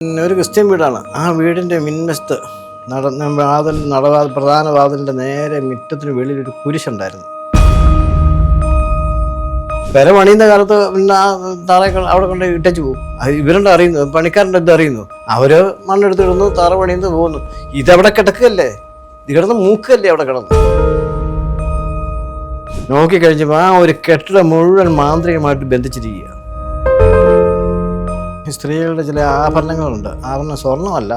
ഒരു ക്രിസ്ത്യൻ വീടാണ്. ആ വീടിൻ്റെ മുൻവശത്ത് പ്രധാന വാതിലിൻ്റെ നേരെ മുറ്റത്തിന് വെളിയിലൊരു കുരിശുണ്ടായിരുന്നു. പെര പണിയുന്ന കാലത്ത് പിന്നെ ആ തറ അവിടെ കൊണ്ട് ഇട്ടച്ചു പോകും. അത് ഇവരുണ്ട് അറിയുന്നു, പണിക്കാരുടെ ഇത് അറിയുന്നു. അവർ മണ്ണെടുത്തിടുന്നു, തറ പണിയുന്നു, പോകുന്നു. ഇതവിടെ കിടക്കുകയല്ലേ, ഇത് കിടന്ന് മൂക്കല്ലേ അവിടെ കിടന്നു. നോക്കിക്കഴിഞ്ഞപ്പോൾ ആ ഒരു കെട്ടിടം മുഴുവൻ മാന്ത്രികമായിട്ട് ബന്ധിച്ചിരിക്കുക. സ്ത്രീകളുടെ ചില ആഭരണങ്ങളുണ്ട്. ആഭരണം സ്വർണ്ണമല്ല,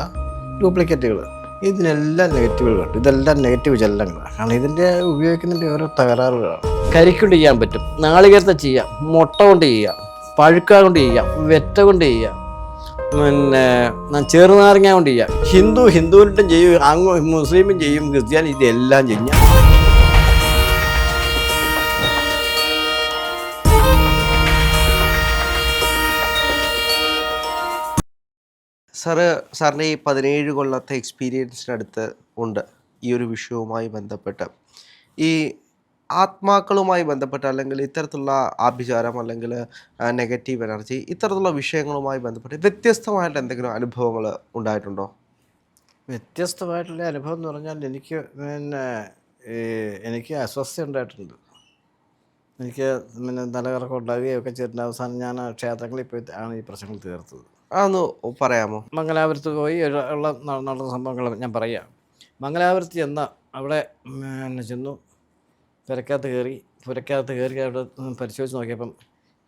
ഡ്യൂപ്ലിക്കേറ്റുകൾ. ഇതിനെല്ലാം നെഗറ്റീവുകൾ കണ്ടു. ഇതെല്ലാം നെഗറ്റീവ് ചലനങ്ങളാണ്. കാരണം ഇതിൻ്റെ ഉപയോഗിക്കുന്നതിൻ്റെ ഓരോ തകരാറുകളാണ്. കരിക്കൊണ്ട് ചെയ്യാൻ പറ്റും, നാളികേരത്തെ ചെയ്യാം, മുട്ട കൊണ്ട് ചെയ്യാം, പഴുക്ക കൊണ്ട് ചെയ്യാം, വെറ്റ കൊണ്ട് ചെയ്യാം, പിന്നെ ചെറുനാരങ്ങ കൊണ്ട് ചെയ്യാം. ഹിന്ദുവിനും ചെയ്യും, മുസ്ലിമും ചെയ്യും, ക്രിസ്ത്യാനി ഇതെല്ലാം ചെയ്യാം. സാറിൻ്റെ ഈ 17 കൊല്ലത്തെ എക്സ്പീരിയൻസിനടുത്ത് ഉണ്ട് ഈ ഒരു വിഷയവുമായി ബന്ധപ്പെട്ട് ഈ ആത്മാക്കളുമായി ബന്ധപ്പെട്ട് അല്ലെങ്കിൽ ഇത്തരത്തിലുള്ള ആഭിചാരം അല്ലെങ്കിൽ നെഗറ്റീവ് എനർജി ഇത്തരത്തിലുള്ള വിഷയങ്ങളുമായി ബന്ധപ്പെട്ട് വ്യത്യസ്തമായിട്ട് എന്തെങ്കിലും അനുഭവങ്ങൾ ഉണ്ടായിട്ടുണ്ടോ? വ്യത്യസ്തമായിട്ടുള്ള അനുഭവം എന്ന് പറഞ്ഞാൽ എനിക്ക് അസ്വസ്ഥ ഉണ്ടായിട്ടുണ്ട്. എനിക്ക് തലകറക്കം ഉണ്ടാവുകയൊക്കെ ചെയ്തിട്ടുണ്ട്. അവസാനം ഞാൻ ക്ഷേത്രങ്ങളിൽ പോയി ആണ് ഈ പ്രശ്നങ്ങൾ തീർത്തത്. അതൊന്ന് പറയാമോ? മംഗലാപുരത്ത് പോയി നടന്ന സംഭവങ്ങൾ ഞാൻ പറയാം. മംഗലാപുരത്ത് ചെന്ന് അവിടെ ചെന്നു, പുരക്കകത്ത് കയറി അവിടെ പരിശോധിച്ച് നോക്കിയപ്പം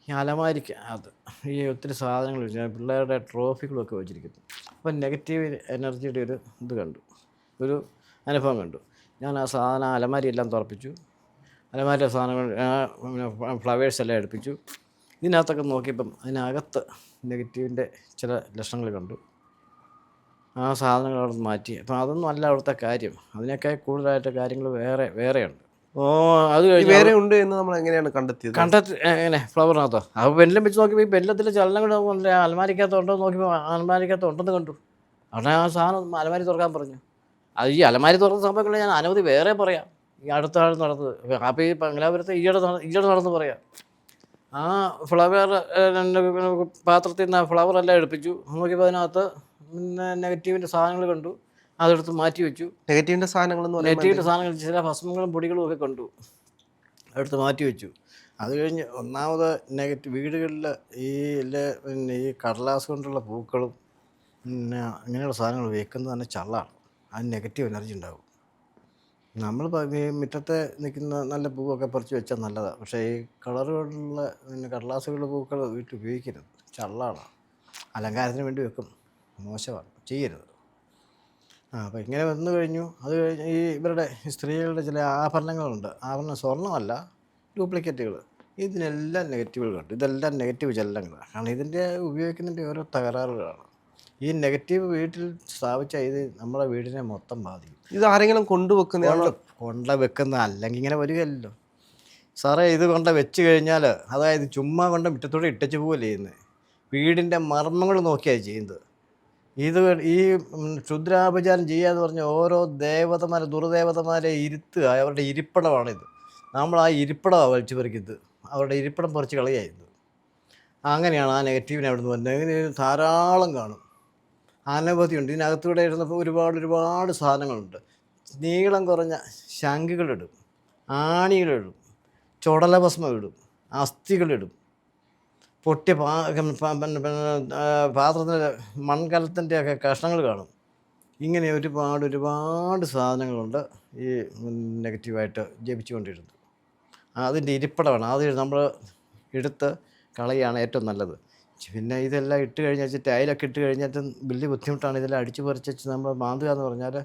ഈ അലമാരിക്ക് അത് ഈ ഒത്തിരി സാധനങ്ങൾ വെച്ച് പിള്ളേരുടെ ട്രോഫികളൊക്കെ വെച്ചിരിക്കുന്നു. അപ്പം നെഗറ്റീവ് എനർജിയുടെ ഒരു ഇത് കണ്ടു, ഒരു അനുഭവം കണ്ടു. ഞാൻ ആ സാധനം അലമാരി എല്ലാം തുറപ്പിച്ചു. അലമാരിയുടെ സാധനങ്ങൾ ഫ്ലവേഴ്സ് എല്ലാം എടുപ്പിച്ചു. ഇതിനകത്തൊക്കെ നോക്കിയപ്പം അതിനകത്ത് നെഗറ്റീവിൻ്റെ ചില ലക്ഷണങ്ങൾ കണ്ടു. ആ സാധനങ്ങൾ അവിടെ മാറ്റി. അപ്പം അതൊന്നും അല്ല അവിടുത്തെ കാര്യം. അതിനൊക്കെ കൂടുതലായിട്ട് കാര്യങ്ങൾ വേറെയുണ്ട്. അത് കഴിഞ്ഞ് വേറെ ഉണ്ട് എന്ന് നമ്മൾ എങ്ങനെയാണ് എങ്ങനെ ഫ്ലവറിനകത്തോ? അപ്പോൾ പെല്ലെല്ലാം വെച്ച് നോക്കിയപ്പോൾ ഈ പെല്ലത്തിലെ ചലനങ്ങൾ അലമാരിക്കകത്തുണ്ടോ നോക്കിയപ്പോൾ അലമാരിക്കകത്ത് ഉണ്ടെന്ന് കണ്ടു. അവിടെ ആ സാധനം അലമാരി തുറക്കാൻ പറഞ്ഞു. അത് ഈ അലമാരി തുറന്ന സംഭവങ്ങൾ ഞാൻ അനവധി വേറെ പറയാം. ഈ അടുത്ത ആൾ നടന്നത്. അപ്പോൾ ഈ മംഗലാപുരത്ത് ഈയിടെ നടന്ന് പറയാം. ആ ഫ്ലവർ പാത്രത്തിൽ നിന്ന് ആ ഫ്ലവറെല്ലാം എടുപ്പിച്ചു. നോക്കിയപ്പോൾ അതിനകത്ത് നെഗറ്റീവിൻ്റെ സാധനങ്ങൾ കണ്ടു. അതെടുത്ത് മാറ്റി വെച്ചു. നെഗറ്റീവിൻ്റെ സാധനങ്ങൾ ചില ഭസ്മങ്ങളും പൊടികളും ഒക്കെ കണ്ടു, എടുത്ത് മാറ്റി വെച്ചു. അത് കഴിഞ്ഞ് ഒന്നാമത് വീടുകളിൽ ഈ കടലാസ് കൊണ്ടുള്ള പൂക്കളും അങ്ങനെയുള്ള സാധനങ്ങൾ വെക്കുന്നത് തന്നെ ചള്ളാണ്. അതിന് നെഗറ്റീവ് എനർജി ഉണ്ടാകും. നമ്മൾ മുറ്റത്തെ നിൽക്കുന്ന നല്ല പൂവൊക്കെ പറിച്ച് വെച്ചാൽ നല്ലതാണ്. പക്ഷേ ഈ കളറുകളുള്ള കടലാസുകളുടെ പൂക്കൾ വീട്ടിൽ ഉപയോഗിക്കരുത്, ചള്ളാണ്. അലങ്കാരത്തിന് വേണ്ടി വെക്കും, മോശമാണ്, ചെയ്യരുത്. അപ്പോൾ ഇങ്ങനെ വന്നു കഴിഞ്ഞു. അത് കഴിഞ്ഞ് ഈ ഇവരുടെ സ്ത്രീകളുടെ ചില ആഭരണങ്ങളുണ്ട്. ആഭരണം സ്വർണ്ണമല്ല, ഡ്യൂപ്ലിക്കേറ്റുകൾ. ഇതിനെല്ലാം നെഗറ്റീവുകൾ കണ്ടു. ഇതെല്ലാം നെഗറ്റീവ് ചലനങ്ങളാണ്. കാരണം ഇതിൻ്റെ ഉപയോഗിക്കുന്നതിൻ്റെ ഓരോ തകരാറുകളാണ്. ഈ നെഗറ്റീവ് വീട്ടിൽ സ്ഥാപിച്ചാൽ ഇത് നമ്മുടെ വീടിനെ മൊത്തം ബാധിക്കും. ഇത് ആരെങ്കിലും കൊണ്ടുവെക്കുന്ന അല്ലെങ്കിൽ ഇങ്ങനെ വരികയല്ലോ സാറേ. ഇത് വെച്ച് കഴിഞ്ഞാൽ, അതായത് ചുമ്മാ മുറ്റത്തോടെ ഇട്ടച്ച് പോവല്ലേ ചെയ്യുന്നത്. വീടിൻ്റെ മർമ്മങ്ങൾ നോക്കിയാണ് ചെയ്യുന്നത്. ഇത് ഈ ക്ഷുദ്രാപചാരം ചെയ്യാന്ന് പറഞ്ഞ ഓരോ ദുർദേവതമാരെ ഇരുത്തുക, അവരുടെ ഇരിപ്പിടമാണിത്. നമ്മൾ ആ ഇരിപ്പിടമാണ് വലിച്ചു പറിക്കുന്നത്, അവരുടെ ഇരിപ്പിടം പറിച്ച് കളയായിരുന്നു. അങ്ങനെയാണ് ആ നെഗറ്റീവിനെ അവിടെ നിന്ന് വരുന്നത്. ഇങ്ങനെ ധാരാളം കാണും, അനവധിയുണ്ട്. ഇതിനകത്തൂടെ ഇരുന്നപ്പോൾ ഒരുപാട് സാധനങ്ങളുണ്ട്. നീളം കുറഞ്ഞ ശംഖുകളിടും, ആണികളിടും, ചുടലഭസ്മം ഇടും, അസ്ഥികളിടും, പൊട്ടിയ പാത്രത്തിൻ്റെ മൺകലത്തിൻ്റെ ഒക്കെ കഷ്ണങ്ങൾ കാണും. ഇങ്ങനെ ഒരുപാട് സാധനങ്ങളുണ്ട് ഈ നെഗറ്റീവായിട്ട് ജപിച്ചുകൊണ്ടിരുന്നത്. അതിൻ്റെ ഇരിപ്പിടമാണ്. അത് നമ്മൾ എടുത്ത് കളയുകയാണ് ഏറ്റവും നല്ലത്. പിന്നെ ഇതെല്ലാം ഇട്ട് കഴിഞ്ഞാൽ ടൈലൊക്കെ ഇട്ട് കഴിഞ്ഞിട്ട് വലിയ ബുദ്ധിമുട്ടാണ്. ഇതെല്ലാം അടിച്ച് പറിച്ച് നമ്മൾ മാന്തുക എന്ന് പറഞ്ഞാൽ,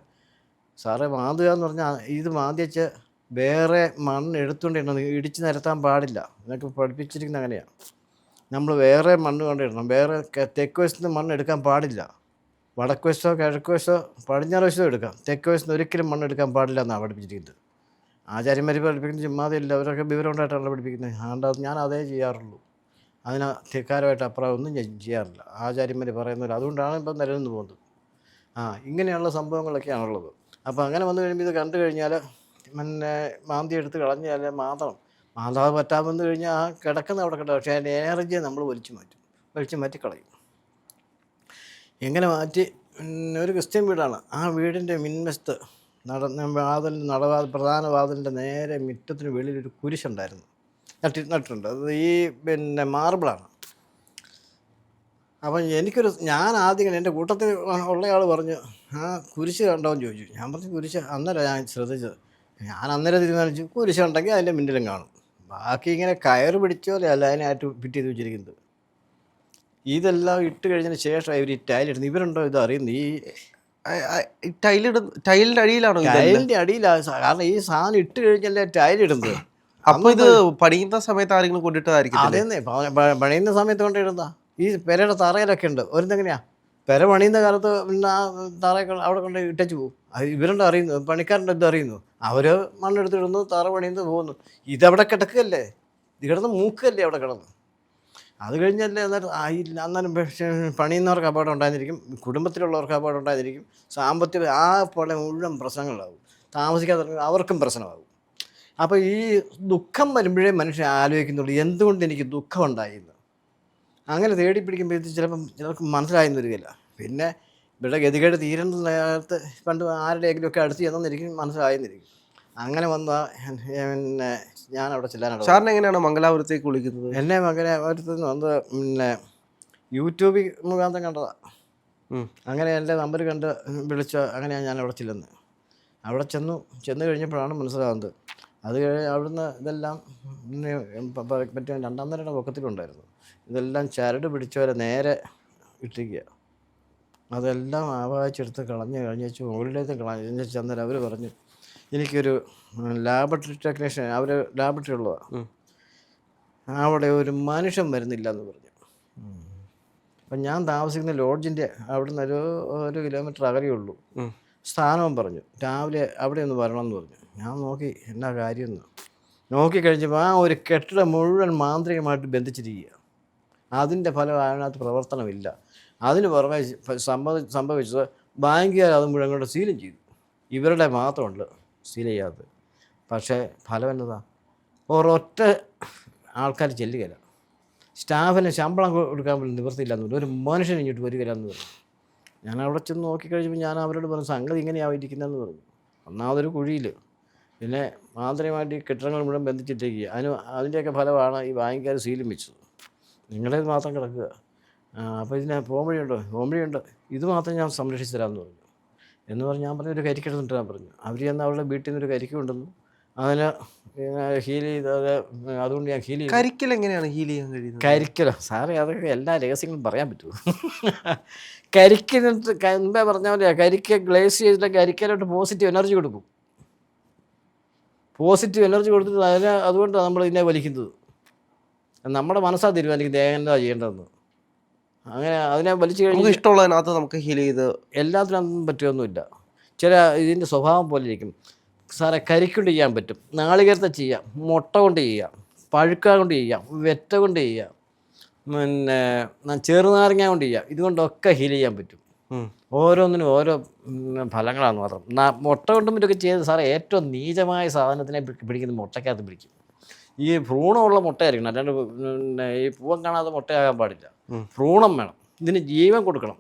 സാറേ മാന്തുക എന്ന് പറഞ്ഞാൽ ഇത് മാന്തിച്ച് വേറെ മണ്ണ് എടുത്തുകൊണ്ടിടണം, ഇടിച്ച് നിരത്താൻ പാടില്ല. ഇതൊക്കെ പഠിപ്പിച്ചിരിക്കുന്നത് അങ്ങനെയാണ്. നമ്മൾ വേറെ മണ്ണ് കൊണ്ടിടണം. വേറെ തെക്ക് വശത്ത് നിന്ന് മണ്ണ് എടുക്കാൻ പാടില്ല. വടക്ക് വശത്തോ കിഴക്ക് വശത്തോ പടിഞ്ഞാറ് വശത്തോ എടുക്കാം. തെക്ക് വശത്ത് ഒരിക്കലും മണ്ണ് എടുക്കാൻ പാടില്ല എന്നാണ് പഠിപ്പിച്ചിരിക്കുന്നത്. ആചാര്യന്മാർ പഠിപ്പിക്കുന്നത് ചുമ്മാതില്ല, അവരൊക്കെ വിവരമുണ്ടായിട്ടാണ് പഠിപ്പിക്കുന്നത്. അതുകൊണ്ട് ഞാൻ അതേ ചെയ്യാറുള്ളൂ. അതിന് ധിക്കാരമായിട്ട് അപ്പുറം ഒന്നും ഞാൻ ചെയ്യാറില്ല. ആചാര്യന്മാർ പറയുന്നില്ല. അതുകൊണ്ടാണ് ഇപ്പം നിലനിന്ന് പോകുന്നത്. ഇങ്ങനെയുള്ള സംഭവങ്ങളൊക്കെയാണുള്ളത്. അപ്പോൾ അങ്ങനെ വന്നു കഴിയുമ്പോൾ ഇത് കണ്ടു കഴിഞ്ഞാൽ മാന്തി എടുത്ത് കളഞ്ഞാൽ മാന്താതെ പറ്റാമെന്ന് കഴിഞ്ഞാൽ ആ കിടക്കുന്ന അവിടെ കിടക്കും. പക്ഷേ അതിൻ്റെ എനർജിയെ നമ്മൾ വലിച്ചു മാറ്റി കളയും. എങ്ങനെ മാറ്റി ഒരു ക്രിസ്ത്യൻ വീടാണ്. ആ വീടിൻ്റെ മുൻവശത്ത് പ്രധാന വാതിലിൻ്റെ നേരെ മുറ്റത്തിന് വെളിയിലൊരു കുരിശുണ്ടായിരുന്നു, നട്ടിട്ടുണ്ട്. അത് ഈ മാർബിളാണ്. അപ്പം ഞാൻ ആദ്യം എൻ്റെ കൂട്ടത്തിൽ ഉള്ളയാൾ പറഞ്ഞു, ആ കുരിശ് കണ്ടോന്ന് ചോദിച്ചു. ഞാൻ പറഞ്ഞു കുരിശ്. അന്നേരം ഞാൻ ശ്രദ്ധിച്ചത്, ഞാൻ അന്നേരം തീരുമാനിച്ചു കുരിശ് ഉണ്ടെങ്കിൽ അതിൻ്റെ മുന്നിലും കാണും. ബാക്കി ഇങ്ങനെ കയറ് പിടിച്ചോലെ അല്ല അതിനായിട്ട് ഫിറ്റ് ചെയ്ത് വെച്ചിരിക്കുന്നത്. ഇതെല്ലാം ഇട്ട് കഴിഞ്ഞതിന് ശേഷം ഇവർ ഈ ടൈലിടുന്നത്. ഇവരുണ്ടോ ഇത് അറിയുന്നത്? ഈ ടൈലിന്റെ അടിയിലാണോ? ടൈലിൻ്റെ അടിയിലാണ്. കാരണം ഈ സാധനം ഇട്ട് കഴിഞ്ഞല്ലേ ടൈലിടുന്നത്. അപ്പൊ ഇത് പണിയുന്ന സമയത്ത് ആരെങ്കിലും കൊണ്ടിട്ടതായിരിക്കും. അതെന്നെ പണിയുന്ന സമയത്ത് കൊണ്ടിടുന്ന ഈ പെരയുടെ തറയിലൊക്കെ ഉണ്ട്. ഒരെന്തെങ്ങനെയാ പെര പണിയുന്ന കാലത്ത് പിന്നെ ആ തറയൊക്കെ അവിടെ കൊണ്ട് ഇട്ടച്ചു പോകും. ഇവരുണ്ട് അറിയുന്നു, പണിക്കാരുടെ ഇത് അറിയുന്നു. അവർ മണ്ണെടുത്തിടുന്നു, തറ പണിയുന്നു, പോകുന്നു. ഇതവിടെ കിടക്കുകയല്ലേ, ഇത് കിടന്ന് മൂക്കല്ലേ അവിടെ കിടന്ന്. അത് കഴിഞ്ഞല്ലേ അന്നേരം പണിയുന്നവർക്ക് അപകടം ഉണ്ടായിരിക്കും, കുടുംബത്തിലുള്ളവർക്ക് അപകടം ഉണ്ടായിരിക്കും, സാമ്പത്തിക ആ പോലെ മുഴുവൻ പ്രശ്നങ്ങളാകും. താമസിക്കാതെ അവർക്കും പ്രശ്നമാകും. അപ്പോൾ ഈ ദുഃഖം വരുമ്പോഴേ മനുഷ്യൻ ആലോചിക്കുന്നുള്ളൂ, എന്തുകൊണ്ട് എനിക്ക് ദുഃഖം ഉണ്ടായിരുന്നു. അങ്ങനെ തേടി പിടിക്കുമ്പോഴത്തേക്ക് ചിലർക്ക് മനസ്സിലായെന്ന് വരികയില്ല. പിന്നെ ഇവിടെ ഗതികേട് തീരുന്ന നേരത്ത് പണ്ട് ആരുടെയെങ്കിലുമൊക്കെ അടുത്ത് ചെന്നിരിക്കും, മനസ്സിലായെന്നിരിക്കും. അങ്ങനെ വന്ന പിന്നെ ഞാൻ അവിടെ ചെല്ലാനാണ്. സാറിന് എങ്ങനെയാണ് മംഗലാപുരത്തേക്ക് വിളിക്കുന്നത്? എന്നെ മംഗലാപുരത്ത് നിന്ന് വന്ന് യൂട്യൂബിൽ മുഖാന്തരം കണ്ടതാണ്. അങ്ങനെ എൻ്റെ നമ്പർ കണ്ട് വിളിച്ച അങ്ങനെയാണ് ഞാൻ അവിടെ ചെല്ലുന്നത്. അവിടെ ചെന്ന് കഴിഞ്ഞപ്പോഴാണ് മനസ്സിലാകുന്നത്. അത് അവിടുന്ന് ഇതെല്ലാം പറ്റിയ 2-ാം നിലയുടെ പൊക്കത്തിലുണ്ടായിരുന്നു. ഇതെല്ലാം ചരട് പിടിച്ചവരെ നേരെ ഇട്ടിരിക്കുക. അതെല്ലാം ആവാഹിച്ചെടുത്ത് കഴിഞ്ഞേച്ച് മുകളിലേക്ക് കളഞ്ഞ് ചെന്നേരം അവർ പറഞ്ഞു, എനിക്കൊരു ലാബറട്ടറി ടെക്നീഷ്യൻ, അവർ ലാബറട്ടറി ഉള്ളതാണ്, അവിടെ ഒരു മനുഷ്യൻ വരുന്നില്ല എന്ന് പറഞ്ഞു. അപ്പം ഞാൻ താമസിക്കുന്ന ലോഡ്ജിൻ്റെ അവിടുന്ന് ഒരു കിലോമീറ്റർ അകലെയുള്ളൂ. സ്ഥാനവും പറഞ്ഞു, രാവിലെ അവിടെ ഒന്ന് വരണമെന്ന് പറഞ്ഞു. ഞാൻ നോക്കി എന്നാ കാര്യമെന്ന് നോക്കിക്കഴിഞ്ഞപ്പോൾ ആ ഒരു കെട്ടിടം മുഴുവൻ മാന്ത്രികമായിട്ട് ബന്ധിച്ചിരിക്കുക. അതിൻ്റെ ഫലം അതിനകത്ത് പ്രവർത്തനമില്ല. അതിന് പുറമെ സംഭവിച്ചത് ബാങ്കുകാർ അത് മുഴുവൻ കൊണ്ട് സീലും ചെയ്തു. ഇവരുടെ മാത്രമുണ്ട് സീൽ ചെയ്യാത്തത്. പക്ഷേ ഫലം എന്നതാ, ഒരൊറ്റ ആൾക്കാർ ചെല്ലുകയില്ല. സ്റ്റാഫിന് ശമ്പളം കൊടുക്കാൻ പോലും നിവൃത്തിയില്ലാന്ന് പറഞ്ഞു. ഒരു മനുഷ്യൻ ഇങ്ങോട്ട് വരികയില്ലെന്ന് പറഞ്ഞു. ഞാൻ അവിടെ ചെന്ന് നോക്കിക്കഴിഞ്ഞപ്പോൾ ഞാൻ അവരോട് പറഞ്ഞു, സംഗതി ഇങ്ങനെയാണ് ഇരിക്കുന്നതെന്ന് പറഞ്ഞു. ഒന്നാമതൊരു കുഴിയിൽ, പിന്നെ മാന്ത്രികമായിട്ട് ഈ കെട്ടിടങ്ങൾ മുഴുവൻ ബന്ധിച്ചിട്ടേക്കുക. അതിൻ്റെയൊക്കെ ഫലമാണ് ഈ ബാങ്കുകാർ സീലും വെച്ചത്. നിങ്ങളേത് മാത്രം കിടക്കുക. അപ്പോൾ ഇതിനെ പോംവഴിയുണ്ട്, ഇത് മാത്രം ഞാൻ സംരക്ഷിച്ച് തരാമെന്ന് പറഞ്ഞു. എന്ന് പറഞ്ഞ് ഞാൻ പറഞ്ഞു ഒരു കരിക്കെടുത്തിട്ട് ഞാൻ പറഞ്ഞു. അവർ ചെന്ന് അവരുടെ വീട്ടിൽ നിന്നൊരു കരിക്ക് കൊണ്ടുവന്നു. അതിന് ഹീൽ ചെയ്തത്, അതുകൊണ്ട് ഞാൻ ഹീൽ ചെയ്തു. കരിക്കൽ എങ്ങനെയാണ് ഹീൽ ചെയ്യാൻ കഴിയുന്നത്? കരിക്കലോ സാറേ, അതൊക്കെ എല്ലാ രഹസ്യങ്ങളും പറയാൻ പറ്റുമോ? കരിക്കിനിട്ട് മുമ്പേ പറഞ്ഞ പോലെ കരിക്ക് ഗ്ലേസ് ചെയ്തിട്ട് കരിക്കലോട്ട് പോസിറ്റീവ് എനർജി കൊടുക്കും. പോസിറ്റീവ് എനർജി കൊടുത്തിട്ട് അതുകൊണ്ടാണ് നമ്മൾ ഇതിനെ വലിക്കുന്നത്. നമ്മുടെ മനസ്സാ തീരുമാനിക്കുന്നത് എന്താ ചെയ്യേണ്ടതെന്ന്. അങ്ങനെ അതിനെ വലിച്ചു കഴിഞ്ഞാൽ ഇഷ്ടമുള്ളതിനകത്ത് നമുക്ക് ഹീൽ ചെയ്ത് എല്ലാത്തിനൊന്നും പറ്റുമൊന്നുമില്ല. ചില ഇതിൻ്റെ സ്വഭാവം പോലെ ഇരിക്കും. സാറേ കരിക്കൊണ്ട് ചെയ്യാൻ പറ്റും, നാളികേരത്തെ ചെയ്യാം, മുട്ട കൊണ്ട് ചെയ്യാം, പഴുക്ക കൊണ്ട് ചെയ്യാം, വെറ്റ കൊണ്ട് ചെയ്യാം, പിന്നെ ചെറുനാരങ്ങ കൊണ്ട് ചെയ്യാം. ഇതുകൊണ്ടൊക്കെ ഹീൽ ചെയ്യാൻ പറ്റും. ഓരോന്നിനും ഓരോ ഫലങ്ങളാണ് മാത്രം. മുട്ട കൊണ്ടും ഇതൊക്കെ ചെയ്ത് സാറേ ഏറ്റവും നീചമായ സാധനത്തിനെ പിടിക്കുന്ന മുട്ടയ്ക്കകത്ത് പിടിക്കും. ഈ ഭ്രൂണമുള്ള മുട്ടയായിരിക്കണം, അല്ലാണ്ട് പിന്നെ ഈ പൂവൻ കാണാതെ മുട്ടയാകാൻ പാടില്ല. ഭ്രൂണം വേണം, ഇതിന് ജീവൻ കൊടുക്കണം.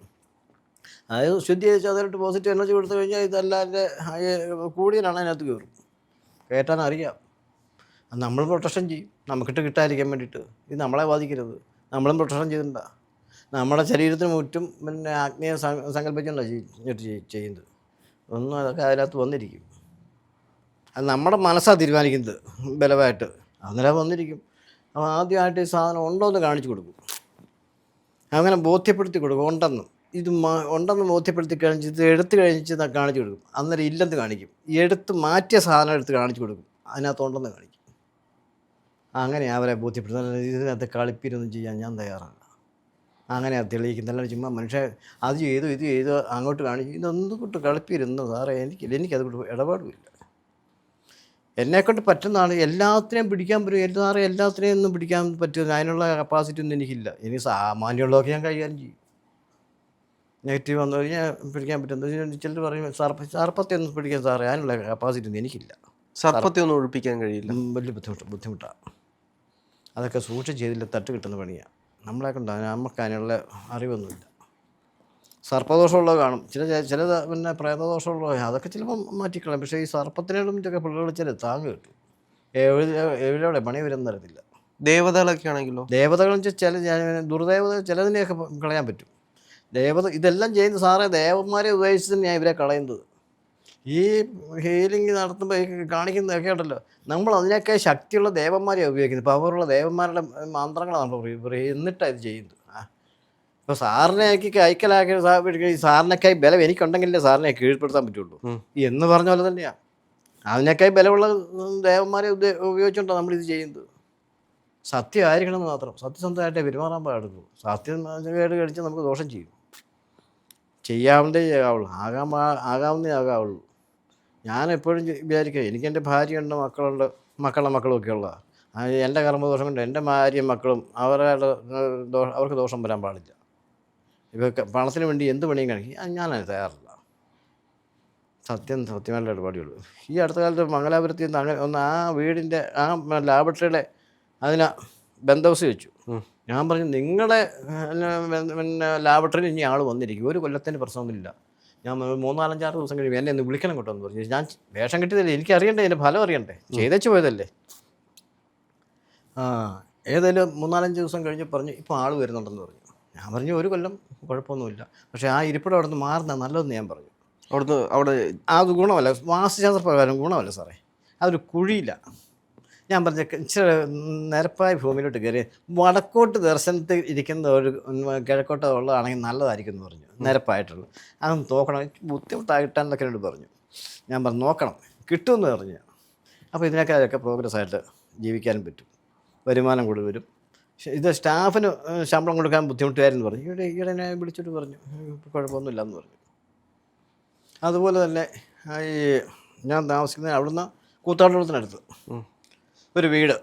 അതായത് ശുദ്ധീകരിച്ച് അതിലോട്ട് പോസിറ്റീവ് എനർജി കൊടുത്തു കഴിഞ്ഞാൽ ഇതല്ലാതെ കൂടിയനാണ് അതിനകത്ത് കയറും. കയറ്റാൻ അറിയാം. നമ്മൾ പ്രൊട്ടക്ഷൻ ചെയ്യും, നമുക്കിട്ട് കിട്ടാതിരിക്കാൻ വേണ്ടിയിട്ട്. ഇത് നമ്മളെ ബാധിക്കരുത്, നമ്മളും പ്രൊട്ടക്ഷൻ ചെയ്തിട്ടുണ്ടാ. നമ്മുടെ ശരീരത്തിന് മുറ്റും പിന്നെ ആഗ്നേയ സങ്കല്പിച്ചുകൊണ്ടാണ് ചെയ്യുന്നത്. ഒന്നും അതൊക്കെ അതിനകത്ത് വന്നിരിക്കും. അത് നമ്മുടെ മനസ്സാണ് തീരുമാനിക്കുന്നത് ബലമായിട്ട്. അന്നേരം വന്നിരിക്കും. അപ്പോൾ ആദ്യമായിട്ട് ഈ സാധനം ഉണ്ടോ എന്ന് കാണിച്ചു കൊടുക്കും. അങ്ങനെ ബോധ്യപ്പെടുത്തി കൊടുക്കും ഉണ്ടെന്ന്. ഉണ്ടെന്ന് ബോധ്യപ്പെടുത്തി കഴിഞ്ഞ് ഇത് എടുത്ത് കഴിഞ്ഞിട്ട് കാണിച്ചു കൊടുക്കും. അന്നേരം ഇല്ലെന്ന് കാണിക്കും. എടുത്ത് മാറ്റിയ സാധനം എടുത്ത് കാണിച്ചു കൊടുക്കും, അതിനകത്തുണ്ടെന്ന് കാണിക്കും. അങ്ങനെ അവരെ ബോധ്യപ്പെടുത്തുന്നത്. ഇതിനകത്ത് കളിപ്പീരൊന്നും ചെയ്യാൻ ഞാൻ തയ്യാറല്ല. അങ്ങനെ തെളിയിക്കുന്നില്ല. ചുമ്മാ മനുഷ്യൻ അത് ചെയ്തു ഇത് ചെയ്തു അങ്ങോട്ട് കാണിച്ചു. ഇതൊന്നും കൊണ്ട് കളിപ്പീരുന്നു സാറേ, എനിക്കത് ഇടപാടുമില്ല. എന്നെക്കൊണ്ട് പറ്റുന്നതാണ്. എല്ലാത്തിനെയും പിടിക്കാൻ പറ്റും സാറേ, എല്ലാത്തിനെയും ഒന്നും പിടിക്കാൻ പറ്റും അതിനുള്ള കപ്പാസിറ്റി ഒന്നും എനിക്കില്ല. ഇനി സാമാന്യമുള്ളതൊക്കെ ഞാൻ കൈകാര്യം ചെയ്യും. നെഗറ്റീവ് വന്നു കഴിഞ്ഞാൽ പിടിക്കാൻ പറ്റും. ചിലർ പറയും സർപ്പത്തെ ഒന്നും പിടിക്കാൻ സാറേ അതിനുള്ള കപ്പാസിറ്റി ഒന്നും എനിക്കില്ല. സർപ്പത്തെ ഒന്നും ഒഴിപ്പിക്കാൻ കഴിയില്ല. വലിയ ബുദ്ധിമുട്ടാണ്. അതൊക്കെ സൂക്ഷിച്ച് ചെയ്തില്ല തട്ട് കിട്ടുന്ന പണിയാണ്. നമ്മളെ കൊണ്ട് നമുക്ക് അതിനുള്ള അറിവൊന്നുമില്ല. സർപ്പദോഷമുള്ളത് കാണും, ചിലത് പിന്നെ പ്രേതദോഷമുള്ളത് അതൊക്കെ ചിലപ്പം മാറ്റിക്കളയും. പക്ഷേ ഈ സർപ്പത്തിനോടും ഇതൊക്കെ പിള്ളേർ ചില താങ്ങ് കിട്ടും. എവിടെ പണി വരുന്ന തരത്തില്ല. ദേവതകളൊക്കെ ആണെങ്കിലോ? ദേവതകളെന്ന് വെച്ചാൽ ദുർദേവത ചിലതിനെയൊക്കെ കളയാൻ പറ്റും. ഇതെല്ലാം ചെയ്യുന്ന സാറേ ദേവന്മാരെ ഉപയോഗിച്ച് തന്നെയാണ് ഇവരെ കളയുന്നത്. ഈ ഹീലിംഗ് നടത്തുമ്പോൾ ഈ കാണിക്കുന്നതൊക്കെ ഉണ്ടല്ലോ, നമ്മൾ അതിനൊക്കെ ശക്തിയുള്ള ദേവന്മാരെയാണ് ഉപയോഗിക്കുന്നത്, പവറുള്ള ദേവന്മാരുടെ മന്ത്രങ്ങളാണ് നമ്മൾ എന്നിട്ടാണ് ഇത് ചെയ്യുന്നത്. ഇപ്പോൾ സാറിനെ കൈക്കലാക്കി സാറിനൊക്കെ ബലം എനിക്കുണ്ടെങ്കിലേ സാറിനെ കീഴ്പ്പെടുത്താൻ പറ്റുള്ളൂ എന്ന് പറഞ്ഞ പോലെ തന്നെയാണ്. അതിനൊക്കെ ബലമുള്ള ദേവന്മാരെ ഉപയോഗിച്ചുകൊണ്ടാണ് നമ്മളിത് ചെയ്യുന്നത്. സത്യമായിരിക്കണം എന്ന് മാത്രം, സത്യസന്ധമായിട്ടേ പെരുമാറാൻ പാടുള്ളൂ. സത്യം കേട് കഴിച്ച് നമുക്ക് ദോഷം ചെയ്യും. ചെയ്യാവുന്നതേ ചെയ്യാവുള്ളൂ, ആകാവുന്നതേ ആകാവുള്ളൂ. ഞാൻ എപ്പോഴും വിചാരിക്കുക, എനിക്ക് എൻ്റെ ഭാര്യയുണ്ട്, മക്കളുടെ മക്കളും ഒക്കെ ഉള്ള എൻ്റെ കർമ്മദോഷം കൊണ്ട് എൻ്റെ ഭാര്യയും മക്കളും അവർക്ക് ദോഷം വരാൻ പാടില്ല. ഇപ്പോൾ പണത്തിന് വേണ്ടി എന്ത് പണിയും കാണിക്കും ഞാനത് തയ്യാറില്ല. സത്യമായിട്ടുള്ള ഇടപാടുള്ളൂ. ഈ അടുത്ത കാലത്ത് മംഗലാപുരത്തിൽ നിന്ന് അങ്ങനെ ഒന്ന് ആ വീടിൻ്റെ ആ ലാബറട്ടറിയുടെ അതിനെ ബന്ധവസ് വെച്ചു. ഞാൻ പറഞ്ഞു, നിങ്ങളുടെ പിന്നെ ലാബറട്ടറിയിൽ ഇനി ആൾ വന്നിരിക്കും, ഒരു കൊല്ലത്തിന് പ്രശ്നമൊന്നുമില്ല. ഞാൻ 3-4-5 ദിവസം കഴിയുമ്പോൾ എന്നെ ഒന്ന് വിളിക്കണം കേട്ടോ എന്ന് പറഞ്ഞു. ഞാൻ വേഷം കിട്ടിയതല്ലേ, എനിക്ക് അറിയണ്ടേ, എൻ്റെ ഫലം അറിയണ്ടേ, ചെയ്തേച്ച് പോയതല്ലേ. ഏതായാലും 3-4-5 ദിവസം കഴിഞ്ഞ് പറഞ്ഞു ഇപ്പോൾ ആൾ വരുന്നുണ്ടെന്ന് പറഞ്ഞു. ഞാൻ പറഞ്ഞു ഒരു കൊല്ലം കുഴപ്പമൊന്നുമില്ല, പക്ഷേ ആ ഇരിപ്പിടം അവിടെ നിന്ന് മാറുന്ന നല്ലതെന്ന് ഞാൻ പറഞ്ഞു. അവിടെ അത് ഗുണമല്ല, വാസ്തുശാസ്ത്ര പ്രകാരം ഗുണമല്ല സാറേ, അതൊരു കുഴിയില്ല. ഞാൻ പറഞ്ഞ ഇച്ചിരി നിരപ്പായ ഭൂമിയിലോട്ട് കയറി വടക്കോട്ട് ദർശനത്തിൽ ഇരിക്കുന്ന ഒരു കിഴക്കോട്ട് ഉള്ളതാണെങ്കിൽ നല്ലതായിരിക്കും എന്ന് പറഞ്ഞു. നിരപ്പായിട്ടുള്ളൂ അതൊന്ന് നോക്കണം, ബുദ്ധിമുട്ടായിട്ടാന്നൊക്കെ എന്നോട് പറഞ്ഞു. ഞാൻ പറഞ്ഞു നോക്കണം, കിട്ടുമെന്ന് പറഞ്ഞു. അപ്പോൾ ഇതിനൊക്കെ പ്രോഗ്രസ് ആയിട്ട് ജീവിക്കാനും പറ്റും, വരുമാനം കൂടുതൽ വരും. ഇത് സ്റ്റാഫിന് ശമ്പളം കൊടുക്കാൻ ബുദ്ധിമുട്ടുകാരെന്ന് പറഞ്ഞു. ഈയിടെ എന്നെ വിളിച്ചിട്ട് പറഞ്ഞു കുഴപ്പമൊന്നുമില്ല എന്ന് പറഞ്ഞു. അതുപോലെ തന്നെ ഈ ഞാൻ താമസിക്കുന്ന അവിടുന്ന് കൂത്താട്ടുകുളത്തിനടുത്ത് ഒരു വീട്,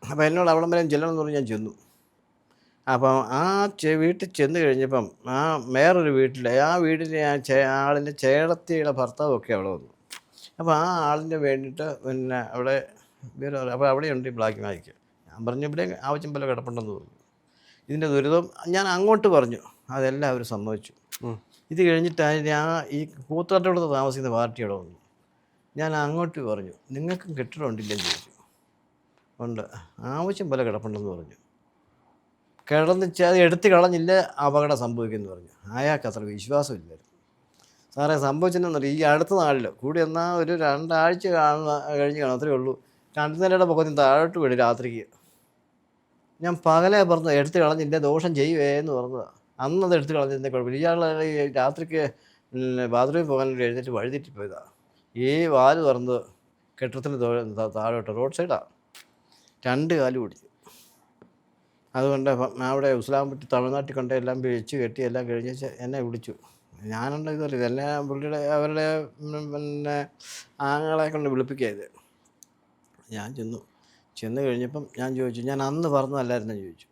അപ്പോൾ എന്നോട് അവിടം വരെ ചെല്ലണം എന്ന് പറഞ്ഞ് ഞാൻ ചെന്നു. അപ്പം ആ വീട്ടിൽ ചെന്ന് കഴിഞ്ഞപ്പം ആ വേറൊരു വീട്ടിലെ ആ വീടിൻ്റെ ആളിൻ്റെ ചേടത്തിയുടെ ഭർത്താവൊക്കെ അവിടെ വന്നു. അപ്പോൾ ആ ആളിന് വേണ്ടിയിട്ട് പിന്നെ അവിടെ അപ്പോൾ അവിടെയുണ്ട് ഈ ബ്ലാക്ക് മാജിക്ക്. ഞാൻ പറഞ്ഞു ഇവിടെ ആവശ്യം പോലെ കിടപ്പുണ്ടെന്ന് പറഞ്ഞു. ഇതിൻ്റെ ദുരിതം ഞാൻ അങ്ങോട്ട് പറഞ്ഞു, അതെല്ലാം അവർ സമ്മതിച്ചു. ഇത് കഴിഞ്ഞിട്ട് ഈ കൂത്താട്ടുകുളത്ത് താമസിക്കുന്ന പാർട്ടിയോടെ വന്നു. ഞാൻ അങ്ങോട്ട് പറഞ്ഞു, നിങ്ങൾക്കും കെട്ടിടമുണ്ടില്ലെന്ന് ചോദിച്ചു. ഉണ്ട്, ആവശ്യം പോലെ കിടപ്പുണ്ടെന്ന് പറഞ്ഞു. അത് എടുത്ത് കളഞ്ഞില്ല, അപകടം സംഭവിക്കുമെന്ന് പറഞ്ഞു. അയാൾക്ക് അത്ര വിശ്വാസമില്ലായിരുന്നു. സാറേ സംഭവിച്ചെന്നു ഈ അടുത്ത നാളിൽ കൂടി എന്നാൽ ഒരു 2 ആഴ്ച കഴിഞ്ഞ് കാണും, അത്രയേ ഉള്ളൂ. 2 നിലയുടെ പൊക്കത്തിൽ താഴോട്ട് വീട് രാത്രിക്ക്. ഞാൻ പകലെ പറഞ്ഞു എടുത്ത് കളഞ്ഞില്ല, ദോഷം ചെയ്യുവേ എന്ന് പറഞ്ഞതാണ്. അന്നത് എടുത്ത് കളഞ്ഞിരുന്നേ കുഴപ്പമില്ല. ഇയാൾ രാത്രിക്ക് ബാത്റൂമിൽ പോകാൻ വേണ്ടി എഴുന്നേറ്റ് വഴുതിട്ട് പോയതാണ്. ഈ വാല് തുറന്ന് കെട്ടിടത്തിന് താഴോട്ട് റോഡ് സൈഡാണ്, 2 കാല് പിടിച്ചു. അതുകൊണ്ട് അവിടെ ഉസ്ലാംപട്ടി തമിഴ്നാട്ടിൽ കൊണ്ട് എല്ലാം വെച്ച് കെട്ടി എല്ലാം കഴിഞ്ഞ് എന്നെ വിളിച്ചു. ഞാനുണ്ട് ഇതല്ല, ഇതെല്ലാം അവരുടെ പിന്നെ ആങ്ങളെ കൊണ്ട് വിളിപ്പിക്കായത്. ഞാൻ ചെന്ന് കഴിഞ്ഞപ്പം ഞാൻ ചോദിച്ചു, ഞാൻ അന്ന് പറഞ്ഞതല്ലായിരുന്നു ചോദിച്ചു.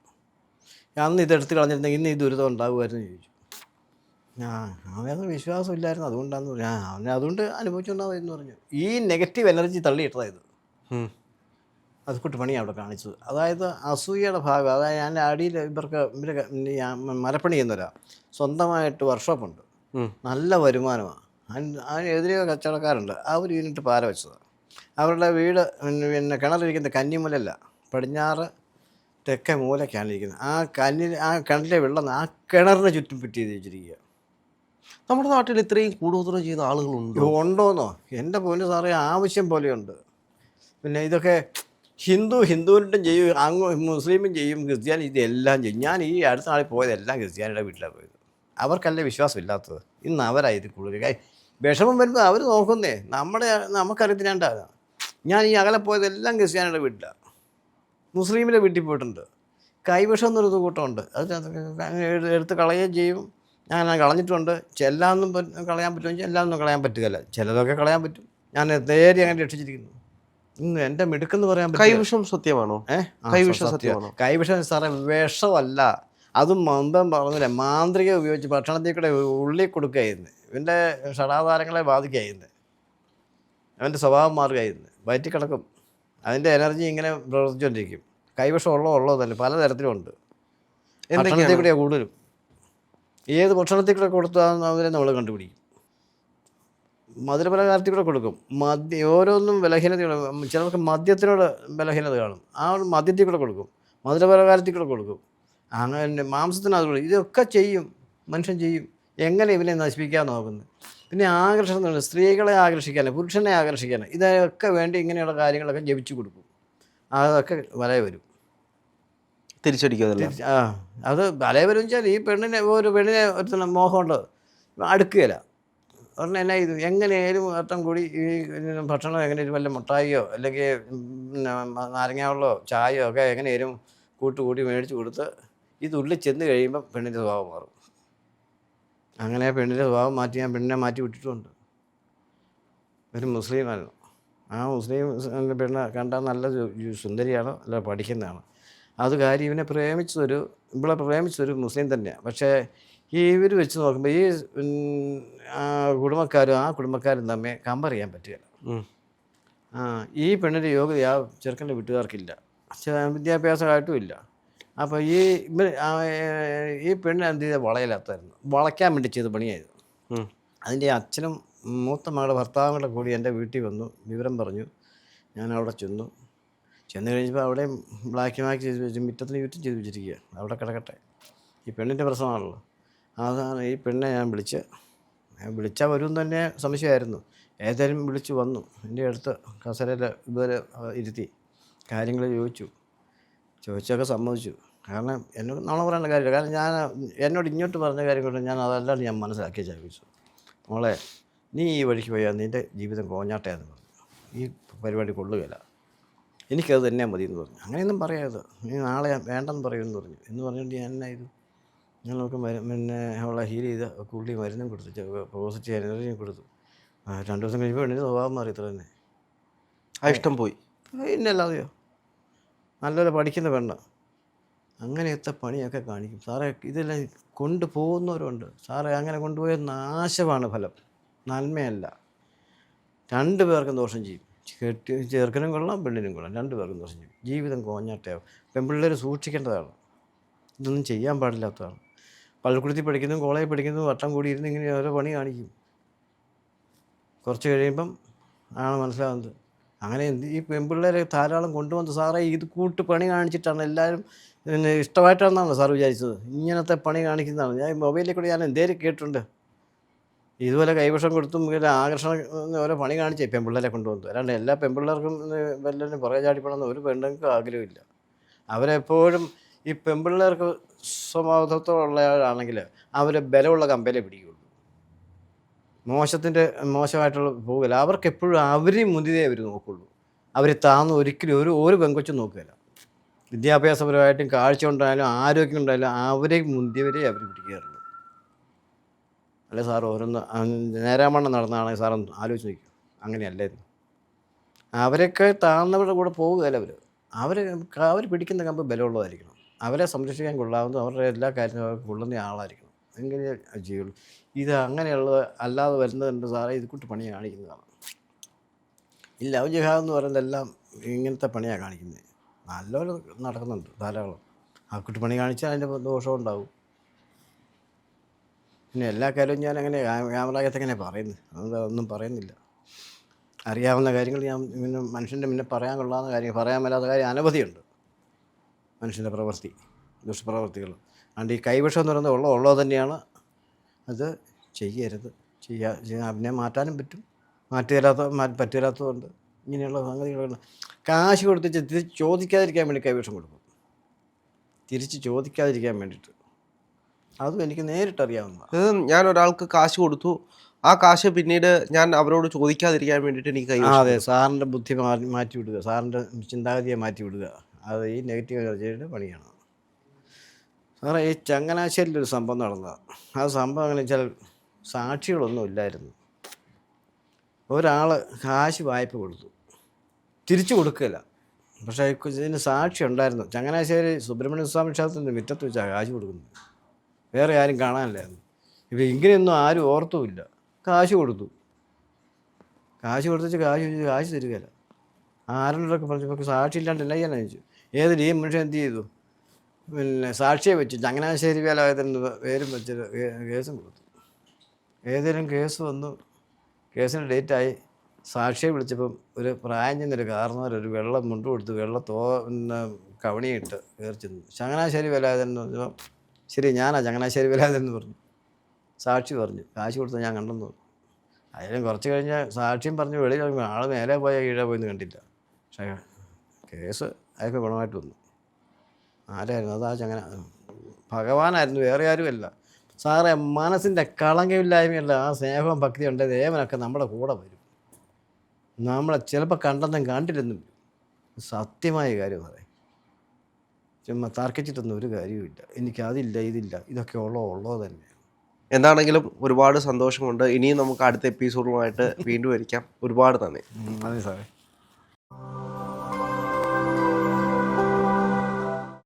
അന്ന് ഇതെടുത്ത് കളഞ്ഞിരുന്നെങ്കിൽ ഇന്ന് ഈ ദുരിതം ഉണ്ടാകുമായിരുന്നു ചോദിച്ചു. അവനത് വിശ്വാസമില്ലായിരുന്നു, അതുകൊണ്ടാന്ന് പറഞ്ഞു. അവനെ അതുകൊണ്ട് അനുഭവിച്ചുണ്ടാവും എന്ന് പറഞ്ഞു. ഈ നെഗറ്റീവ് എനർജി തള്ളിയിട്ടതായത് അതുകൂട്ട് പണിയാണ് അവിടെ കാണിച്ചത്. അതായത് അസൂയയുടെ ഭാഗം. അതായത് ഞാൻ അടിയിൽ ഇവർ മരപ്പണി ചെയ്യുന്നവരാ, സ്വന്തമായിട്ട് വർക്ക്ഷോപ്പുണ്ട്, നല്ല വരുമാനമാണ്. അതിനെതിരെ കച്ചവടക്കാരുണ്ട്, അവർ ഇതിനിട്ട് പാര വെച്ചതാണ്. അവരുടെ വീട് പിന്നെ കിണറിരിക്കുന്ന കന്നിമൂലല്ല, പടിഞ്ഞാറ് തെക്കേ മൂലക്കാണ് ഇരിക്കുന്നത്. ആ കിണറ്റിലെ വെള്ളം ആ കിണറിനെ ചുറ്റും ഫിറ്റ് ചെയ്ത് വെച്ചിരിക്കുക. നമ്മുടെ നാട്ടിൽ ഇത്രയും കൂടുതൽ ചെയ്യുന്ന ആളുകളുണ്ടോ? ഉണ്ടോന്നോ എൻ്റെ പോലും സാറേ, ആവശ്യം പോലെയുണ്ട്. പിന്നെ ഇതൊക്കെ ഹിന്ദുവിനും ചെയ്യും, മുസ്ലിമും ചെയ്യും, ക്രിസ്ത്യാനി ഇതെല്ലാം ചെയ്യും. ഞാൻ ഈ അടുത്ത നാളിൽ പോയതെല്ലാം ക്രിസ്ത്യാനിയുടെ വീട്ടിലാണ് പോയത്. അവർക്കല്ലേ വിശ്വാസമില്ലാത്തത്, ഇന്ന് അവരായത് കൂടുതൽ. വിഷമം വരുമ്പോൾ അവർ നോക്കുന്നേ, നമുക്കറിയത്തില്ലാണ്ടാകാം. ഞാൻ ഈ അകലെ പോയതെല്ലാം ക്രിസ്ത്യാനിയുടെ വീട്ടിലാണ്. മുസ്ലിമിൻ്റെ വീട്ടിൽ പോയിട്ടുണ്ട്. കൈവിഷം എന്നൊരു കൂട്ടമുണ്ട്, അത് എടുത്ത് കളയുകയും ചെയ്യും. ഞാൻ കളഞ്ഞിട്ടുണ്ട്. എല്ലാമൊന്നും കളയാൻ പറ്റുമെങ്കിൽ എല്ലാമൊന്നും കളയാൻ പറ്റുകയില്ല, ചിലതൊക്കെ കളയാൻ പറ്റും. ഞാൻ നേരെ അങ്ങനെ രക്ഷിച്ചിരിക്കുന്നു. ഇന്ന് എൻ്റെ മിടുക്കെന്ന് പറയാൻ പറ്റും. കൈവിഷം സത്യമാണോ? കൈവിഷം സത്യമാണോ? കൈവിഷം സാറേ വിഷമല്ല, അതും മന്ദം പറഞ്ഞില്ല, മാന്ത്രിക ഉപയോഗിച്ച് ഭക്ഷണത്തിൽ കൂടെ ഉള്ളി കൊടുക്കുകയായിരുന്നു. ഇവൻ്റെ ഷടാധാരങ്ങളെ ബാധിക്കുകയായിരുന്നു, അവൻ്റെ സ്വഭാവം മാറുകയായിരുന്നു. വയറ്റി കിടക്കും, അതിൻ്റെ എനർജി ഇങ്ങനെ പ്രവർത്തിച്ചുകൊണ്ടിരിക്കും. കൈവിഷം ഉള്ളതല്ല, പലതരത്തിലുണ്ട്. ഭക്ഷണത്തിൽ കൂടെയാണ് കൂടുതലും. ഏത് ഭക്ഷണത്തിൽ കൂടെ കൊടുത്താൽ അവരെ നമ്മൾ കണ്ടുപിടിക്കും. മധുരപലഹാരത്തിൽ കൂടെ കൊടുക്കും. ഓരോന്നും ബലഹീനതകൾ. ചിലർക്ക് മദ്യത്തിനോട് ബലഹീനത കാണും. ആ ഒരു മദ്യത്തിൽ കൂടെ കൊടുക്കും, മധുരപലഹാരത്തിൽ കൂടെ കൊടുക്കും, അങ്ങനെ മാംസത്തിന് അതുകൂടെ. ഇതൊക്കെ ചെയ്യും, മനുഷ്യൻ ചെയ്യും. എങ്ങനെ ഇവനെ നശിപ്പിക്കാൻ നോക്കുന്നത്? പിന്നെ ആകർഷണം എന്ന് പറയുന്നത് സ്ത്രീകളെ ആകർഷിക്കാൻ, പുരുഷനെ ആകർഷിക്കാൻ, ഇതൊക്കെ വേണ്ടി ഇങ്ങനെയുള്ള കാര്യങ്ങളൊക്കെ ജപിച്ചു കൊടുക്കും. അതൊക്കെ വലയ വരും. തിരിച്ചടിക്കാതല്ല. ആ അത് വലയ വരും വെച്ചാൽ ഈ പെണ്ണിനെ ഒരു മോഹമുണ്ട്, അടുക്കുകയില്ല. പറഞ്ഞാൽ എന്നാ ഇത് എങ്ങനെയായാലും അർത്ഥം കൂടി ഈ ഭക്ഷണം എങ്ങനെയും വല്ല മുട്ടായിയോ അല്ലെങ്കിൽ നാരങ്ങ വെള്ളമോ ചായയോ ഒക്കെ എങ്ങനെയാലും കൂട്ടുകൂടി മേടിച്ച് കൊടുത്ത് ഇതുള്ളിൽ ചെന്ന് കഴിയുമ്പം പെണ്ണിൻ്റെ സ്വഭാവം മാറും. അങ്ങനെ പെണ്ണിൻ്റെ സ്വഭാവം മാറ്റി ഞാൻ പെണ്ണിനെ മാറ്റി വിട്ടിട്ടുണ്ട്. ഒരു മുസ്ലിമായിരുന്നു. ആ മുസ്ലിം പെണ്ണ് കണ്ടാൽ നല്ല സുന്ദരിയാണോ അല്ല പഠിക്കുന്നതാണ്. അത് കാര്യം ഇവിടെ പ്രേമിച്ചതൊരു മുസ്ലിം തന്നെയാണ്. പക്ഷേ ഇവർ വെച്ച് നോക്കുമ്പോൾ ഈ കുടുംബക്കാരും തമ്മിൽ കമ്പയർ ചെയ്യാൻ പറ്റുകയില്ല. ഈ പെണ്ണിൻ്റെ യോഗ്യത ആ ചെറുക്കൻ്റെ വീട്ടുകാർക്കില്ല, വിദ്യാഭ്യാസമായിട്ടും ഇല്ല. അപ്പോൾ ഈ പെണ്ണ് എന്ത് ചെയ്താൽ വളയില്ലാത്തായിരുന്നു, വളയ്ക്കാൻ വേണ്ടി ചെയ്ത പണിയായിരുന്നു. അതിൻ്റെ അച്ഛനും മൂത്ത മകളുടെ ഭർത്താവും കൂടെ കൂടി എൻ്റെ വീട്ടിൽ വന്നു, വിവരം പറഞ്ഞു. ഞാൻ അവിടെ ചെന്നു കഴിഞ്ഞപ്പോൾ അവിടെയും ബ്ലാക്ക് ചെയ്ത് വെച്ച് മുറ്റത്തിന് ചുറ്റും ചെയ്ത് വെച്ചിരിക്കുക. അവിടെ കിടക്കട്ടെ, ഈ പെണ്ണിൻ്റെ പ്രശ്നമാണല്ലോ. അതാണ് ഈ പെണ്ണെ ഞാൻ വിളിച്ചാൽ വരുമെന്ന് തന്നെ സംശയമായിരുന്നു. ഏതായാലും വിളിച്ചു വന്നു, എൻ്റെ അടുത്ത് കസേരയിൽ ഇതുവരെ ഇരുത്തി കാര്യങ്ങൾ ചോദിച്ചൊക്കെ സമ്മതിച്ചു. കാരണം എന്നോട് നാളെ പറയേണ്ട കാര്യമില്ല. കാരണം എന്നോട് ഇങ്ങോട്ട് പറഞ്ഞ കാര്യം കൊണ്ട് ഞാൻ അതല്ലാണ്ട് ഞാൻ മനസ്സിലാക്കിയ ചോദിച്ചു. മോളെ, നീ ഈ വഴിക്ക് പോയാൽ നിൻ്റെ ജീവിതം കോഞ്ഞാട്ടയാന്ന് പറഞ്ഞു. ഈ പരിപാടി കൊള്ളുകയില്ല, എനിക്കത് തന്നെ മതി എന്ന് പറഞ്ഞു. അങ്ങനെയൊന്നും പറയാതെ നീ നാളെ വേണ്ടെന്ന് പറയുമെന്ന് പറഞ്ഞു. എന്ന് പറഞ്ഞിട്ട് ഞാൻ എന്നാ ഇത്, ഞങ്ങൾക്ക് പിന്നെ അവളെ ഹീൽ ചെയ്ത് പുള്ളി മരുന്നും കൊടുത്തു, പോസിറ്റീവ് എനർജിയും കൊടുത്തു. 2 ദിവസം കഴിയുമ്പോൾ എണ്ണീര് സ്വഭാവം മാറി. ഇത്ര തന്നെ ഇഷ്ടം പോയി. ഇന്നല്ലാതെയോ, നല്ലപോലെ പഠിക്കുന്ന പെണ്ണ് അങ്ങനെയത്തെ പണിയൊക്കെ കാണിക്കും സാറേ. ഇതെല്ലാം കൊണ്ടുപോകുന്നവരുണ്ട് സാറേ. അങ്ങനെ കൊണ്ടുപോയ നാശമാണ് ഫലം, നന്മയല്ല. 2 പേർക്കും ദോഷം ചെയ്യും. ചെറുക്കനും കൊള്ളാം, പെണ്ണിനും കൊള്ളാം, 2 പേർക്കും ദോഷം ചെയ്യും. ജീവിതം കോഞ്ഞാട്ടയാവും. പെൺപിള്ളേർ സൂക്ഷിക്കേണ്ടതാണ്, ഇതൊന്നും ചെയ്യാൻ പാടില്ലാത്തതാണ്. പള്ളിക്കൂടത്തിൽ പഠിക്കുന്നതും കോളേജിൽ പഠിക്കുന്നതും വട്ടം കൂടി ഇരുന്ന് ഇങ്ങനെ ഓരോ പണി കാണിക്കും. കുറച്ച് കഴിയുമ്പം ആണ് മനസ്സിലാകുന്നത്. അങ്ങനെ ഈ പെൺപിള്ളേരെ ധാരാളം കൊണ്ടുവന്ന് സാറേ ഇത് കൂട്ട് പണി കാണിച്ചിട്ടാണ് എല്ലാവരും ഇഷ്ടമായിട്ടാണെന്നാണ് സാർ വിചാരിച്ചത്. ഇങ്ങനത്തെ പണി കാണിക്കുന്നതാണ്. ഞാൻ മൊബൈലിൽ കൂടെ ഞാൻ എന്തേലും കേട്ടിട്ടുണ്ട്. ഇതുപോലെ കൈവശം കൊടുത്തും ഇങ്ങനെ ആകർഷണം ഓരോ പണി കാണിച്ചേ പെൺപിള്ളേരെ കൊണ്ടുവന്നു. അല്ലാണ്ട് എല്ലാ പെൺപിള്ളേർക്കും വല്ലതും പുറകെ ചാടിപ്പെടണമെന്ന് ഒരു പെണ്ണുങ്ങൾക്ക് ആഗ്രഹമില്ല. അവരെപ്പോഴും ഈ പെൺപിള്ളേർക്ക് സ്വഭാവത്തോടുള്ളവരാണെങ്കിൽ അവർ ബലമുള്ള കമ്പയിലേ പിടിക്കുകയുള്ളൂ. മോശമായിട്ടുള്ള പോകില്ല. അവർക്കെപ്പോഴും അവരെയും മുന്തിയതേ അവർ നോക്കുള്ളൂ. അവർ താന്ന് ഒരിക്കലും ഒരു പെങ്കൊച്ചും നോക്കുകയില്ല. വിദ്യാഭ്യാസപരമായിട്ടും കാഴ്ച ഉണ്ടായാലും ആരോഗ്യം ഉണ്ടായാലും അവരെ മുന്തിയവരെ അവർ പിടിക്കാറുള്ളൂ. അല്ലെ സാർ ഓരോന്ന് നേരാമണ്ണം നടന്നതാണെങ്കിൽ സാറൊന്ന് ആലോചിച്ച് നോക്കും. അങ്ങനെയല്ലായിരുന്നു. അവരൊക്കെ താഴ്ന്നവരുടെ കൂടെ പോകുകയല്ല. അവർ പിടിക്കുന്ന കമ്പ് ബലമുള്ളതായിരിക്കണം. അവരെ സംരക്ഷിക്കാൻ കൊള്ളാവുന്ന അവരുടെ എല്ലാ കാര്യങ്ങളും അവർക്ക് കൊള്ളുന്ന ആളായിരിക്കണം. എങ്ങനെ ചെയ്യുള്ളൂ. ഇത് അങ്ങനെയുള്ള അല്ലാതെ വരുന്നതുണ്ട് സാറേ. ഇത് കൂട്ട് പണി കാണിക്കുന്നതാണ്. ഈ ലവ് ജിഹാദ് എന്ന് പറയുന്നതെല്ലാം ഇങ്ങനത്തെ പണിയാണ് കാണിക്കുന്നത്. നല്ലപോലെ നടക്കുന്നുണ്ട് ധാരാളം. ആ കൂട്ട് പണി കാണിച്ചാൽ അതിൻ്റെ ദോഷവും ഉണ്ടാവും. പിന്നെ എല്ലാ കാര്യവും ഞാൻ അങ്ങനെ ക്യാമറയ്ക്കകത്ത് എങ്ങനെ പറയുന്നത്, ഒന്നും പറയുന്നില്ല. അറിയാവുന്ന കാര്യങ്ങൾ ഞാൻ പിന്നെ മനുഷ്യൻ്റെ മുന്നേ പറയാൻ കൊള്ളാവുന്ന കാര്യം, പറയാൻ മേലാത്ത കാര്യം അനവധിയുണ്ട്. മനുഷ്യൻ്റെ ദുഷ്പ്രവൃത്തികൾ. അതുകൊണ്ട് ഈ കൈവശം എന്ന് പറയുന്നത് ഉള്ളത് തന്നെയാണ്. അത് ചെയ്യരുത്. അതിനെ മാറ്റാനും പറ്റും, പറ്റില്ലാത്തതുകൊണ്ട് ഇങ്ങനെയുള്ള സംഗതികളുണ്ട്. കാശ് കൊടുത്തിട്ട് തിരിച്ച് ചോദിക്കാതിരിക്കാൻ വേണ്ടി കൈവശം കൊടുക്കും, തിരിച്ച് ചോദിക്കാതിരിക്കാൻ വേണ്ടിയിട്ട്. അതും എനിക്ക് നേരിട്ടറിയാവുന്നതാണ്. ഞാൻ ഒരാൾക്ക് കാശ് കൊടുത്തു, ആ കാശ് പിന്നീട് ഞാൻ അവരോട് ചോദിക്കാതിരിക്കാൻ വേണ്ടിയിട്ട് എനിക്ക് കൈവശം. അതെ, സാറിൻ്റെ ബുദ്ധി മാറ്റി വിടുക, സാറിൻ്റെ ചിന്താഗതിയെ മാറ്റി വിടുക. അത് ഈ നെഗറ്റീവ് എനർജിയുടെ പണിയാണ് സാറേ. ഈ ചങ്ങനാശ്ശേരിയിലൊരു സംഭവം നടന്നതാണ്. ആ സംഭവം എങ്ങനെ വെച്ചാൽ സാക്ഷികളൊന്നും ഇല്ലായിരുന്നു. ഒരാൾ കാശ് വായ്പ കൊടുത്തു, തിരിച്ചു കൊടുക്കില്ല. പക്ഷേ ഇതിന് സാക്ഷി ഉണ്ടായിരുന്നു. ചങ്ങനാശ്ശേരി സുബ്രഹ്മണ്യ സ്വാമി ക്ഷേത്രത്തിൻ്റെ മുറ്റത്ത് വെച്ചാൽ കാശ് കൊടുക്കുന്നത്. വേറെ ആരും കാണാനില്ലായിരുന്നു. ഇപ്പോൾ ഇങ്ങനെയൊന്നും ആരും ഓർത്തുമില്ല. കാശ് കൊടുത്തു, കാശ് തരികയില്ല. ആരോടൊക്കെ പറഞ്ഞപ്പോൾ സാക്ഷി ഇല്ലാണ്ട് എന്നാ ചെയ്യാനാ ചോദിച്ചു. ഈ മനുഷ്യൻ എന്ത് ചെയ്തു, പിന്നെ സാക്ഷിയെ വെച്ചു ചങ്ങനാശ്ശേരി വേലായുധൻ്റെ പേരും വെച്ചൊരു കേസും കൊടുത്തു. ഏതെങ്കിലും കേസ് വന്നു, കേസിന് ഡേറ്റായി. സാക്ഷിയെ വിളിച്ചപ്പം ഒരു പ്രായം ചെന്നൊരു കാരണവരൊരു വെള്ളം മുണ്ട് കൊടുത്ത് പിന്നെ കവണിയിട്ട് കയറി ചെന്നു. ചങ്ങനാശ്ശേരി വേലായുധൻ എന്ന് പറഞ്ഞപ്പോൾ ശരി ഞാനാ ചങ്ങനാശ്ശേരി വേലായുധൻ എന്ന് പറഞ്ഞു. സാക്ഷി പറഞ്ഞു കാശ് കൊടുത്താൽ ഞാൻ കണ്ടെന്ന് പറഞ്ഞു. അതിലും കുറച്ച് കഴിഞ്ഞ് സാക്ഷിയും പറഞ്ഞു വെളിയിൽ ആൾ നേരെ പോയ കീഴേ പോയെന്ന് കണ്ടില്ല. പക്ഷേ കേസ് അതൊക്കെ ഗുണമായിട്ട് വന്നു. ആരായിരുന്നു അതാ ഭഗവാനായിരുന്നു, വേറെ ആരുമല്ല. സാറേ മനസ്സിൻ്റെ കളങ്കമില്ലായ്മയല്ല, ആ സ്നേഹവും ഭക്തി ഉണ്ട്, ദേവനൊക്കെ നമ്മുടെ കൂടെ വരും. നമ്മളെ ചിലപ്പോൾ കണ്ടെന്നും കണ്ടില്ലെന്നും സത്യമായ കാര്യം പറയാം. ചുമ്മാ തർക്കിച്ചിട്ടൊന്നും ഒരു കാര്യവുമില്ല. എനിക്കതില്ല ഇതില്ല, ഇതൊക്കെ ഉള്ളത് തന്നെ. എന്താണെങ്കിലും ഒരുപാട് സന്തോഷമുണ്ട്. ഇനിയും നമുക്ക് അടുത്ത എപ്പിസോഡുമായിട്ട് വീണ്ടും വരിക്കാം. ഒരുപാട് നന്ദി. അതെ സാറേ.